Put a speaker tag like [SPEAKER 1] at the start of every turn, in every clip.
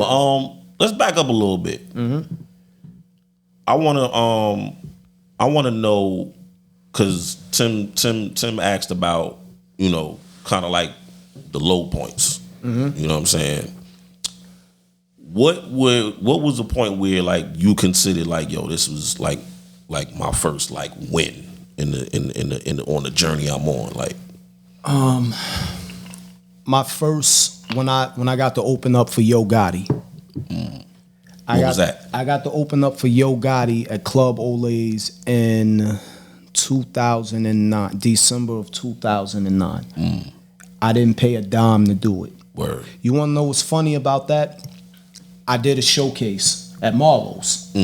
[SPEAKER 1] Well, let's back up a little bit. I wanna know, because Tim asked about, kind of like the low points. You know what I'm saying? What was the point where like you considered like, yo, this was like my first like win in the on the journey I'm on? Like,
[SPEAKER 2] my first when I got to open up for Yo Gotti.
[SPEAKER 1] What was that?
[SPEAKER 2] I got to open up for Yo Gotti at Club Olays in 2009, December of 2009. I didn't pay a dime to do it.
[SPEAKER 1] Word.
[SPEAKER 2] You want to know what's funny about that? I did a showcase at Marlowe's.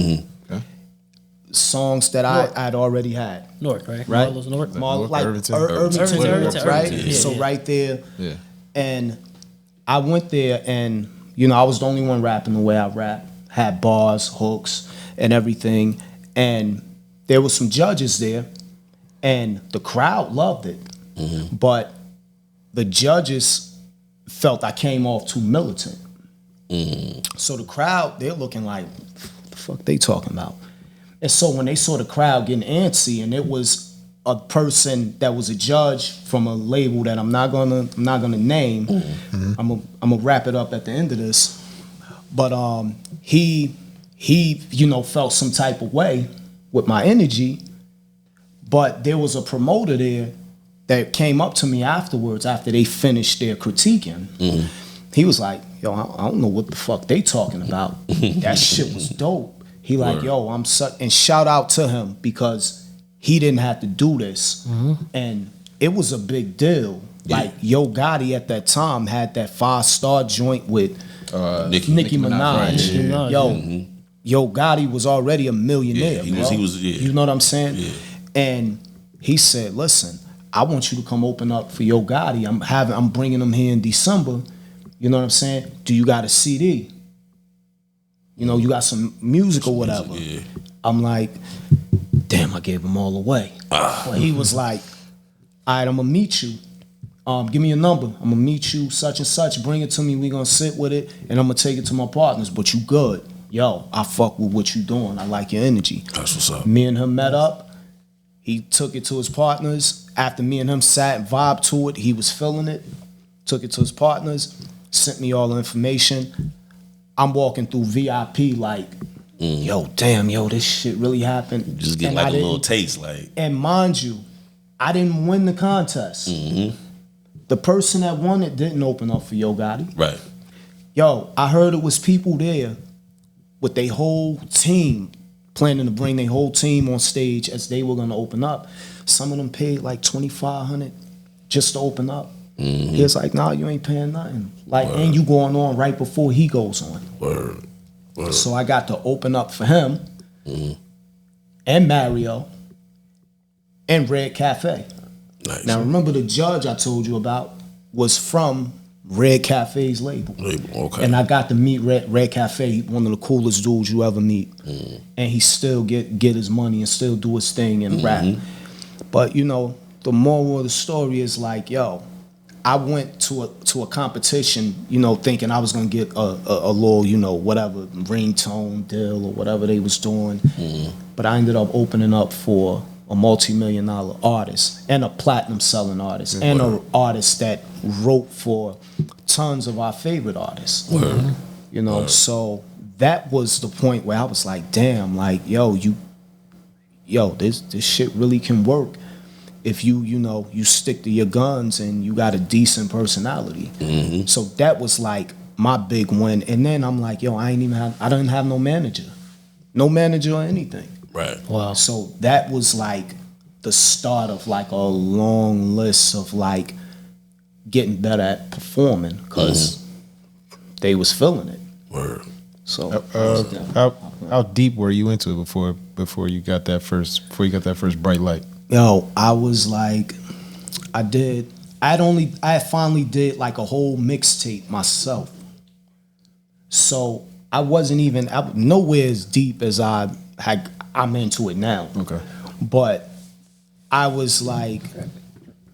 [SPEAKER 2] Songs that I'd already had.
[SPEAKER 3] Newark, right?
[SPEAKER 2] Right?
[SPEAKER 3] Marlowe's Newark.
[SPEAKER 2] Like
[SPEAKER 3] Irvington,
[SPEAKER 2] right?
[SPEAKER 3] yeah.
[SPEAKER 2] So right there.
[SPEAKER 4] Yeah.
[SPEAKER 2] And I went there and, I was the only one rapping the way I rap. Had bars, hooks, and everything. And there were some judges there. And the crowd loved it. But the judges felt I came off too militant. So the crowd, they're looking like, what the fuck they talking about? And so when they saw the crowd getting antsy, and it was a person that was a judge from a label that I'm not gonna name, I'm gonna wrap it up at the end of this. But he felt some type of way with my energy. But there was a promoter there that came up to me afterwards after they finished their critiquing. He was like, yo, I don't know what the fuck they talking about. That shit was dope. He like, yo, and shout out to him because he didn't have to do this. And it was a big deal. Like Yo Gotti at that time had that 5-star joint with Nicki Minaj.
[SPEAKER 3] Right.
[SPEAKER 2] Yo Gotti was already a millionaire.
[SPEAKER 1] He was.
[SPEAKER 2] You know what I'm saying?
[SPEAKER 1] Yeah.
[SPEAKER 2] And he said, listen, I want you to come open up for Yo Gotti. I'm bringing him here in December. You know what I'm saying? Do you got a CD? You got some music or whatever.
[SPEAKER 1] Yeah.
[SPEAKER 2] I'm like, damn, I gave him all away. Well, he was like, all right, I'm gonna meet you. Give me your number. I'm gonna meet you such and such. Bring it to me. We gonna sit with it, and I'm gonna take it to my partners. But you good. Yo, I fuck with what you doing. I like your energy.
[SPEAKER 1] That's what's up.
[SPEAKER 2] Me and him met up. He took it to his partners. After me and him sat and vibed to it, he was feeling it. Took it to his partners. Sent me all the information. I'm walking through VIP like, yo, damn, yo, this shit really happened.
[SPEAKER 1] Just get like a little taste, like.
[SPEAKER 2] And mind you, I didn't win the contest. The person that won it didn't open up for Yo Gotti.
[SPEAKER 1] Right.
[SPEAKER 2] Yo, I heard it was people there with their whole team, planning to bring their whole team on stage as they were gonna open up. Some of them paid like $2,500 just to open up. He was like, nah, you ain't paying nothing. Like, and you going on right before he goes on.
[SPEAKER 1] Word.
[SPEAKER 2] So I got to open up for him and Mario and Red Cafe.
[SPEAKER 1] Nice.
[SPEAKER 2] Now remember the judge I told you about was from Red Cafe's label.
[SPEAKER 1] Okay.
[SPEAKER 2] And I got to meet Red Cafe, one of the coolest dudes you ever meet. And he still get his money and still do his thing and rap. But the moral of the story is like, yo, I went to a competition, thinking I was gonna get a little, whatever ringtone deal or whatever they was doing. But I ended up opening up for a multi-million-dollar artist and a platinum selling artist and an artist that wrote for tons of our favorite artists. So that was the point where I was like, damn, like, this shit really can work if you stick to your guns and you got a decent personality. So that was like my big win. And then I'm like, yo, I didn't have no manager or anything.
[SPEAKER 1] Right.
[SPEAKER 3] Wow.
[SPEAKER 2] So that was like the start of like a long list of like getting better at performing because they was feeling it.
[SPEAKER 1] Word.
[SPEAKER 2] So
[SPEAKER 4] How deep were you into it before you got that first bright light?
[SPEAKER 2] Yo, I was like, I finally did like a whole mixtape myself. So I wasn't even nowhere as deep as I'm into it now.
[SPEAKER 4] Okay.
[SPEAKER 2] But I was like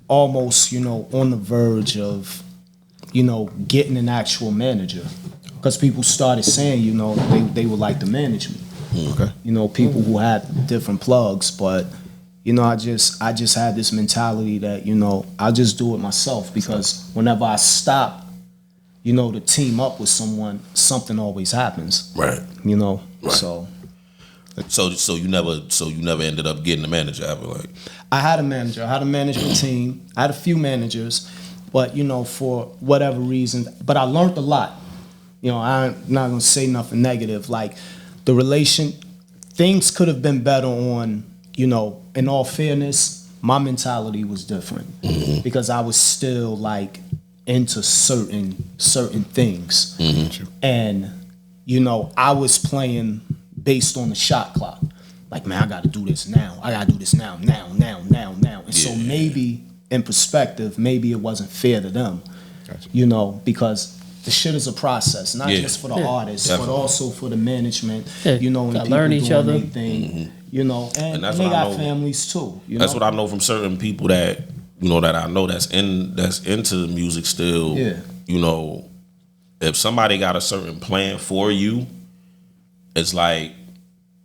[SPEAKER 2] almost, on the verge of, getting an actual manager. because people started saying, you know, they would like to manage me.
[SPEAKER 4] Okay.
[SPEAKER 2] You know, people who had different plugs, but you know, I just had this mentality that, you know, I'll just do it myself, because whenever I stop, you know, to team up with someone, something always happens.
[SPEAKER 1] Right.
[SPEAKER 2] You know,
[SPEAKER 1] Right.
[SPEAKER 2] so
[SPEAKER 1] you never ended up getting a manager ever, like.
[SPEAKER 2] I had a manager. I had a management team. I had a few managers, but you know, for whatever reason, but I learned a lot. You know, I'm not gonna say nothing negative. Like things could have been better on. You know, in all fairness, my mentality was different because I was still like into certain things, and you know, I was playing based on the shot clock. Like, man, I got to do this now. I got to do this now. And so maybe in perspective, maybe it wasn't fair to them.
[SPEAKER 4] Gotcha.
[SPEAKER 2] You know, because the shit is a process, not just for the artists,
[SPEAKER 1] definitely.
[SPEAKER 2] but also for the management.
[SPEAKER 3] Yeah,
[SPEAKER 2] You know, and
[SPEAKER 3] gotta
[SPEAKER 2] people
[SPEAKER 3] learn each
[SPEAKER 2] doing
[SPEAKER 3] other.
[SPEAKER 2] their thing. You know, and
[SPEAKER 1] that's
[SPEAKER 2] they
[SPEAKER 1] what I
[SPEAKER 2] got
[SPEAKER 1] know.
[SPEAKER 2] families too. You
[SPEAKER 1] That's
[SPEAKER 2] know?
[SPEAKER 1] what I know from certain people that, you know, that I know that's into music still.
[SPEAKER 2] Yeah.
[SPEAKER 1] You know, if somebody got a certain plan for you, it's like,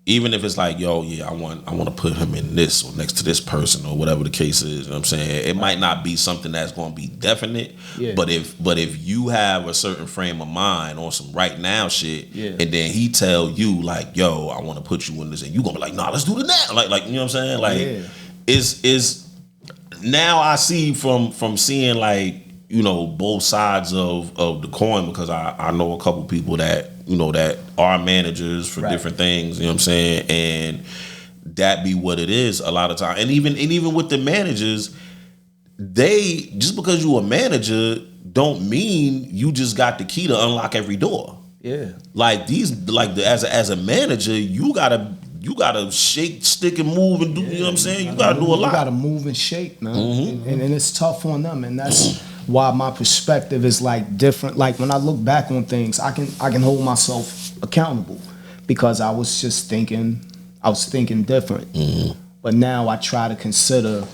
[SPEAKER 1] even if it's like, yo, yeah, I want to put him in this or next to this person or whatever the case is, you know what I'm saying? It might not be something that's going to be definite,
[SPEAKER 2] Yeah.
[SPEAKER 1] but if you have a certain frame of mind on some right now shit,
[SPEAKER 2] Yeah.
[SPEAKER 1] and then he tell you like, yo, I want to put you in this, and you going to be like, nah, let's do it now. Like, you know what I'm saying? Like,
[SPEAKER 2] Yeah.
[SPEAKER 1] is now I see from seeing, like, you know, both sides of the coin, because I know a couple people that, you know, that are managers for
[SPEAKER 2] Right.
[SPEAKER 1] different things, you know what I'm saying? And that be what it is a lot of time. And even with the managers, they, just because you a manager don't mean you just got the key to unlock every door.
[SPEAKER 2] Yeah.
[SPEAKER 1] Like as a manager, you gotta shake, stick, and move and do. You know what I'm saying? You gotta do a lot.
[SPEAKER 2] You gotta move and shake, man. And it's tough on them, and that's why my perspective is like different. Like when I look back on things, I can hold myself accountable, because I was thinking different. But now I try to consider,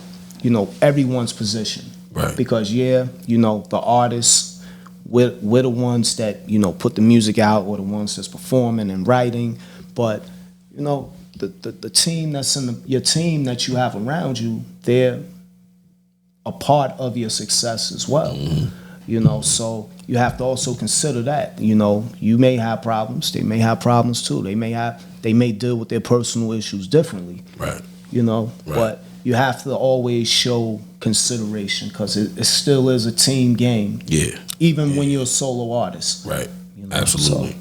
[SPEAKER 2] you know, everyone's position.
[SPEAKER 1] Right.
[SPEAKER 2] Because you know, the artists, we're the ones that, you know, put the music out, or the ones that's performing and writing. But, you know, the team that's your team that you have around you, they're a part of your success as well. You know, so you have to also consider that. You know, you may have problems, they may have problems too. They may deal with their personal issues differently.
[SPEAKER 1] Right.
[SPEAKER 2] You know,
[SPEAKER 1] Right.
[SPEAKER 2] but you have to always show consideration, because it still is a team game.
[SPEAKER 1] Yeah.
[SPEAKER 2] Even when you're a solo artist.
[SPEAKER 1] Right.
[SPEAKER 2] You know,
[SPEAKER 1] Absolutely.